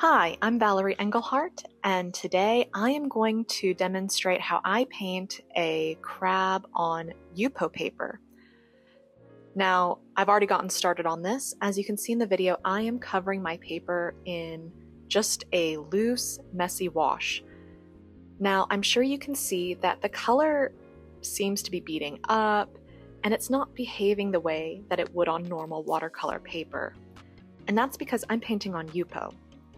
Hi, I'm Valerie Engelhart, and today I am going to demonstrate how I paint a crab on Yupo paper. Now, I've already gotten started on this. As you can see in the video, I am covering my paper in just a loose, messy wash. Now, I'm sure you can see that the color seems to be beating up, and it's not behaving the way that it would on normal watercolor paper. And that's because I'm painting on Yupo.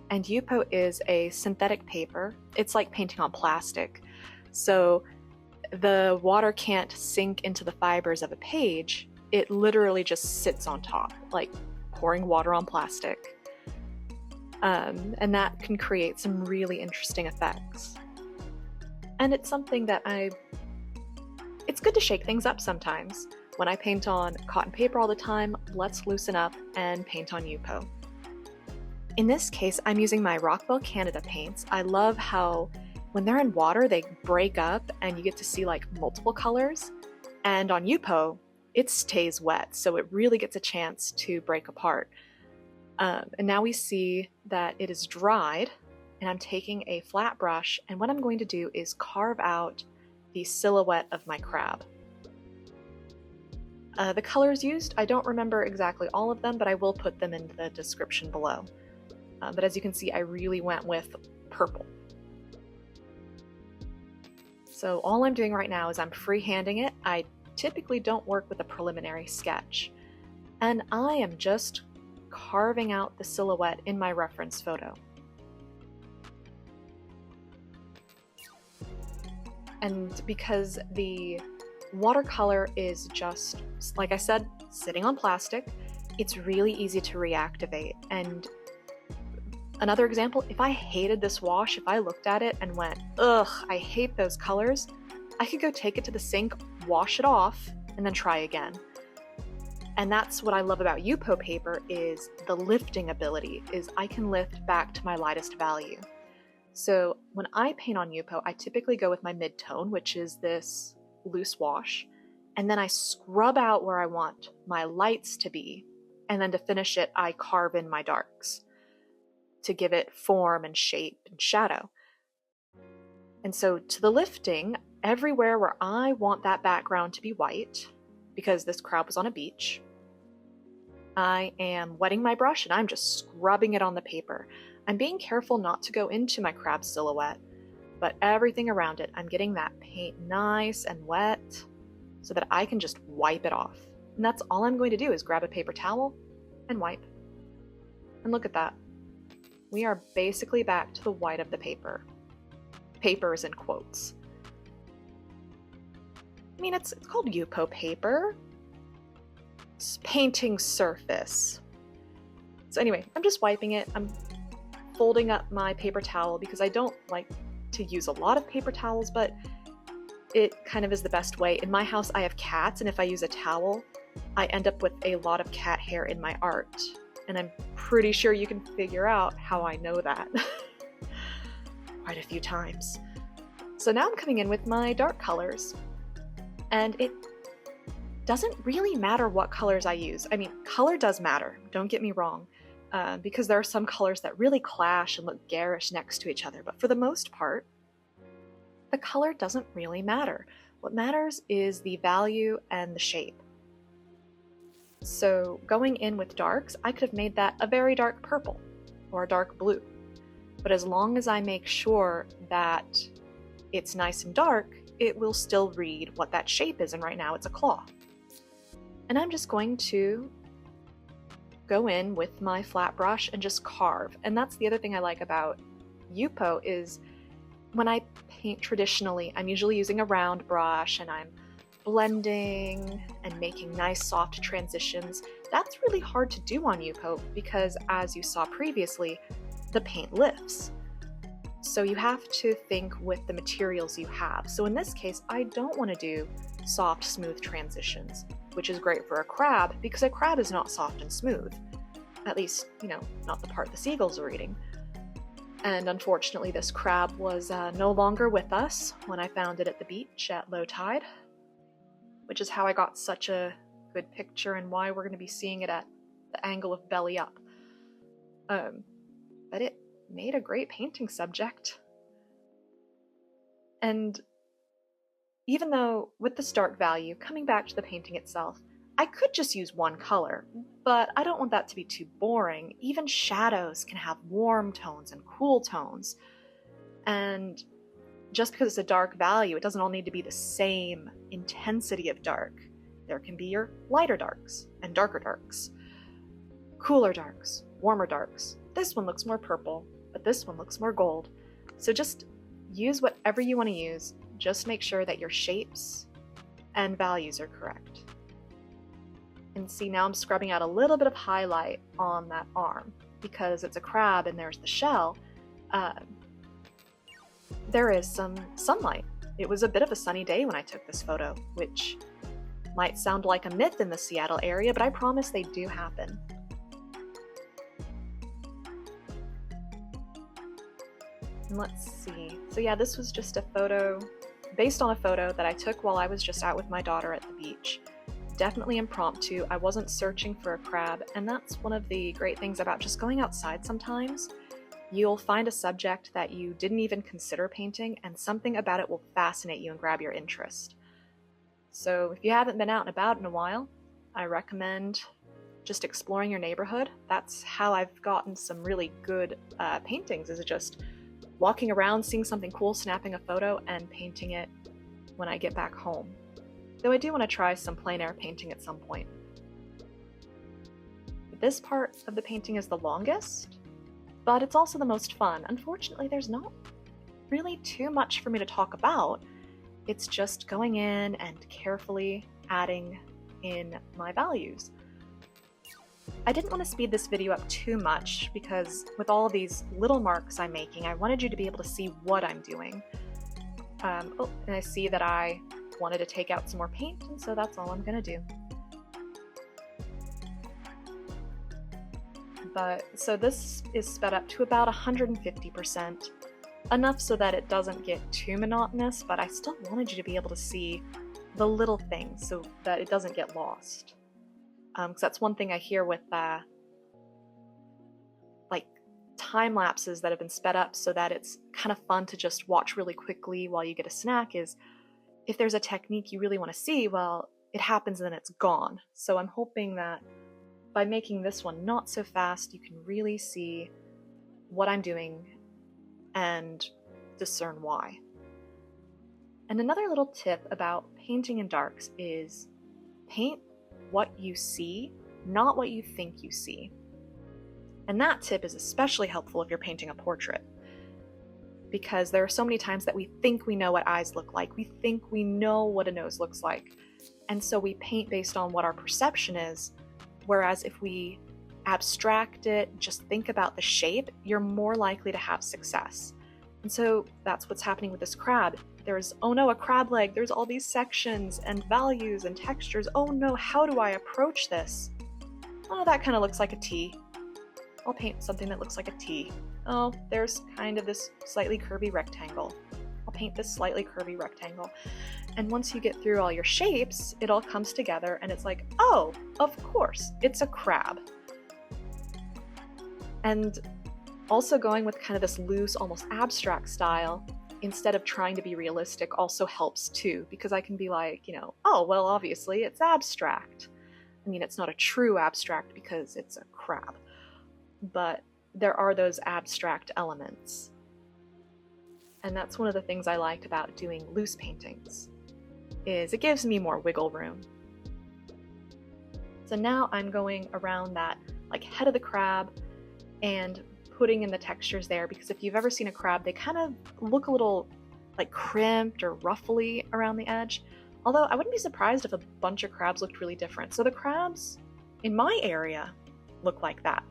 And Yupo is a synthetic paper. It's like painting on plastic. So the water can't sink into the fibers of a page. It literally just sits on top, like pouring water on plastic. And that can create some really interesting effects. And it's something that it's good to shake things up sometimes. When I paint on cotton paper all the time, let's loosen up and paint on Yupo. In this case, I'm using my Rockwell Canada paints. I love how when they're in water, they break up and you get to see like multiple colors. And on Yupo, it stays wet, so it really gets a chance to break apart. And now we see that it is dried, and I'm taking a flat brush, and what I'm going to do is carve out the silhouette of my crab. The colors used, I don't remember exactly all of them, but I will put them in the description below. But as you can see, I really went with purple. So all I'm doing right now is I'm freehanding it. I typically don't work with a preliminary sketch. And I am just carving out the silhouette in my reference photo. And because the watercolor is just, like I said, sitting on plastic, it's really easy to reactivate. And another example, if I hated this wash, if I looked at it and went, ugh, I hate those colors, I could go take it to the sink, wash it off, and then try again. And that's what I love about Yupo paper is the lifting ability, is I can lift back to my lightest value. So when I paint on Yupo, I typically go with my mid-tone, which is this loose wash, and then I scrub out where I want my lights to be, and then to finish it, I carve in my darks to give it form and shape and shadow. And so to the lifting, everywhere where I want that background to be white, because this crab was on a beach, I am wetting my brush and I'm just scrubbing it on the paper. I'm being careful not to go into my crab silhouette, but everything around it, I'm getting that paint nice and wet so that I can just wipe it off. And that's all I'm going to do is grab a paper towel and wipe. And look at that. We are basically back to the white of the paper. Paper is in quotes. I mean, it's called Yupo paper. It's painting surface. So anyway, I'm just wiping it. I'm folding up my paper towel because I don't like to use a lot of paper towels, but it kind of is the best way. In my house, I have cats, and if I use a towel, I end up with a lot of cat hair in my art. And I'm pretty sure you can figure out how I know that quite a few times. So now I'm coming in with my dark colors, and it doesn't really matter what colors I use. I mean, color does matter, don't get me wrong, because there are some colors that really clash and look garish next to each other, but for the most part, the color doesn't really matter. What matters is the value and the shape. So going in with darks, I could have made that a very dark purple or a dark blue. But as long as I make sure that it's nice and dark, it will still read what that shape is, and right now it's a claw. And I'm just going to go in with my flat brush and just carve. And that's the other thing I like about Yupo is when I paint traditionally, I'm usually using a round brush and I'm blending and making nice soft transitions. That's really hard to do on Yupo because, as you saw previously, the paint lifts. So you have to think with the materials you have. So in this case, I don't want to do soft, smooth transitions, which is great for a crab because a crab is not soft and smooth. At least, not the part the seagulls are eating. And unfortunately, this crab was no longer with us when I found it at the beach at low tide, which is how I got such a good picture and why we're going to be seeing it at the angle of belly up. But it made a great painting subject. And even though with this dark value, coming back to the painting itself, I could just use one color, but I don't want that to be too boring. Even shadows can have warm tones and cool tones. And just because it's a dark value, it doesn't all need to be the same intensity of dark. There can be your lighter darks and darker darks, cooler darks, warmer darks. This one looks more purple, but this one looks more gold. So just use whatever you want to use. Just make sure that your shapes and values are correct. And see, now I'm scrubbing out a little bit of highlight on that arm because it's a crab and there's the shell. There is some sunlight. It was a bit of a sunny day when I took this photo, which might sound like a myth in the Seattle area, but I promise they do happen. And let's see. So yeah, this was just a photo based on a photo that I took while I was just out with my daughter at the beach. Definitely impromptu. I wasn't searching for a crab, and that's one of the great things about just going outside sometimes. You'll find a subject that you didn't even consider painting, and something about it will fascinate you and grab your interest. So if you haven't been out and about in a while, I recommend just exploring your neighborhood. That's how I've gotten some really good paintings, is just walking around, seeing something cool, snapping a photo, and painting it when I get back home. Though I do want to try some plein air painting at some point. This part of the painting is the longest, but it's also the most fun. Unfortunately, there's not really too much for me to talk about. It's just going in and carefully adding in my values. I didn't want to speed this video up too much because with all of these little marks I'm making, I wanted you to be able to see what I'm doing. And I see that I wanted to take out some more paint, and so that's all I'm gonna do. So this is sped up to about 150%, enough so that it doesn't get too monotonous, but I still wanted you to be able to see the little things so that it doesn't get lost. Because that's one thing I hear with like time lapses that have been sped up so that it's kind of fun to just watch really quickly while you get a snack, is if there's a technique you really want to see, well, it happens and then it's gone. So I'm hoping that by making this one not so fast, you can really see what I'm doing and discern why. And another little tip about painting in darks is paint what you see, not what you think you see. And that tip is especially helpful if you're painting a portrait, because there are so many times that we think we know what eyes look like, we think we know what a nose looks like, and so we paint based on what our perception is, whereas if we abstract it, just think about the shape, you're more likely to have success. And so that's what's happening with this crab. There's, oh no, a crab leg, there's all these sections and values and textures. Oh no, how do I approach this? Oh, that kind of looks like a T. I'll paint something that looks like a T. Oh, there's kind of this slightly curvy rectangle. I'll paint this slightly curvy rectangle. And once you get through all your shapes, it all comes together and it's like, oh, of course, it's a crab. And also going with kind of this loose, almost abstract style, instead of trying to be realistic, also helps too, because I can be like, oh, well, obviously it's abstract. I mean, it's not a true abstract because it's a crab, but there are those abstract elements. And that's one of the things I liked about doing loose paintings, is it gives me more wiggle room. So now I'm going around that like head of the crab and putting in the textures there, because if you've ever seen a crab, they kind of look a little like crimped or ruffly around the edge. Although I wouldn't be surprised if a bunch of crabs looked really different. So the crabs in my area look like that.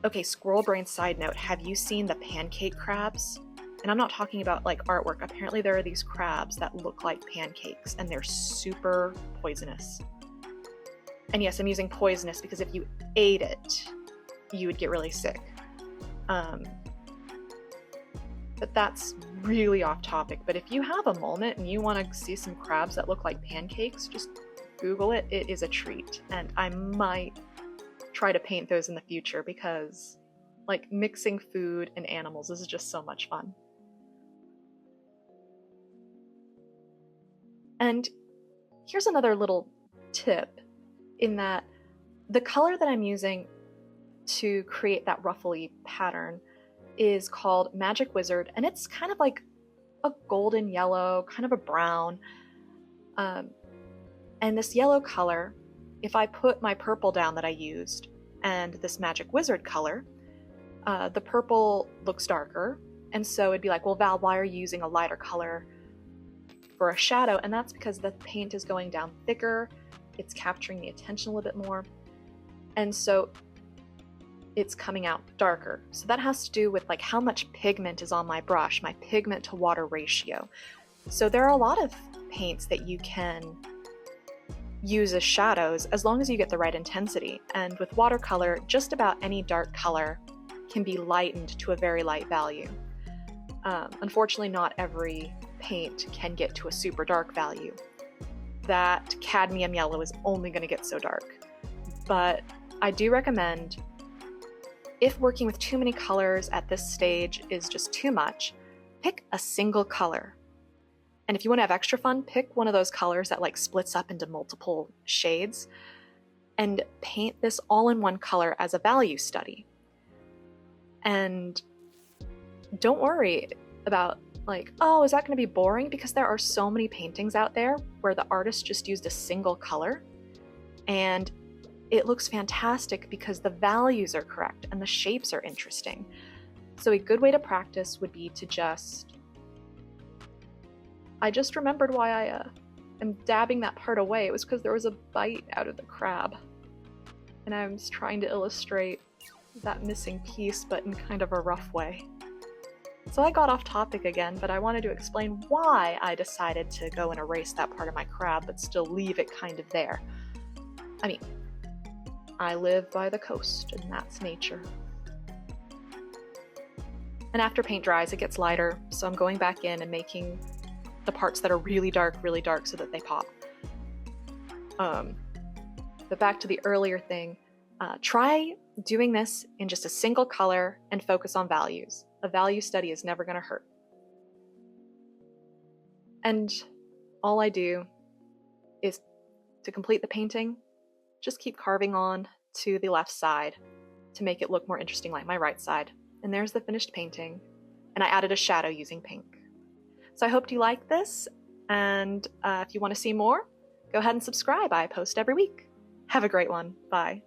Okay, squirrel brain side note, have you seen the pancake crabs? And I'm not talking about like artwork. Apparently there are these crabs that look like pancakes and they're super poisonous. And yes, I'm using poisonous because if you ate it, you would get really sick. But that's really off topic. But if you have a moment and you want to see some crabs that look like pancakes, just Google it. It is a treat. And I might try to paint those in the future because like mixing food and animals. This is just so much fun. And here's another little tip in that the color that I'm using to create that ruffly pattern is called Magic Wizard, and it's kind of like a golden yellow, kind of a brown. And this yellow color, if I put my purple down that I used and this Magic Wizard color, the purple looks darker. And so it'd be like, well, Val, why are you using a lighter color for a shadow? And that's because the paint is going down thicker. It's capturing the attention a little bit more. And so it's coming out darker. So that has to do with like how much pigment is on my brush, my pigment to water ratio. So there are a lot of paints that you can use as shadows as long as you get the right intensity. And with watercolor, just about any dark color can be lightened to a very light value. Unfortunately, not every paint can get to a super dark value. That cadmium yellow is only going to get so dark. But I do recommend, if working with too many colors at this stage is just too much, pick a single color. And if you want to have extra fun, pick one of those colors that like splits up into multiple shades and paint this all in one color as a value study. And don't worry about like, oh, is that going to be boring? Because there are so many paintings out there where the artist just used a single color and it looks fantastic because the values are correct and the shapes are interesting. So a good way to practice would be to I just remembered why I am dabbing that part away. It was because there was a bite out of the crab. And I was trying to illustrate that missing piece, but in kind of a rough way. So I got off topic again, but I wanted to explain why I decided to go and erase that part of my crab, but still leave it kind of there. I mean, I live by the coast, and that's nature. And after paint dries, it gets lighter, so I'm going back in and making the parts that are really dark so that they pop. But back to the earlier thing, try doing this in just a single color and focus on values. A value study is never going to hurt. And all I do is to complete the painting, just keep carving on to the left side to make it look more interesting like my right side. And there's the finished painting. And I added a shadow using pink. So I hope you like this. And if you want to see more, go ahead and subscribe. I post every week. Have a great one. Bye.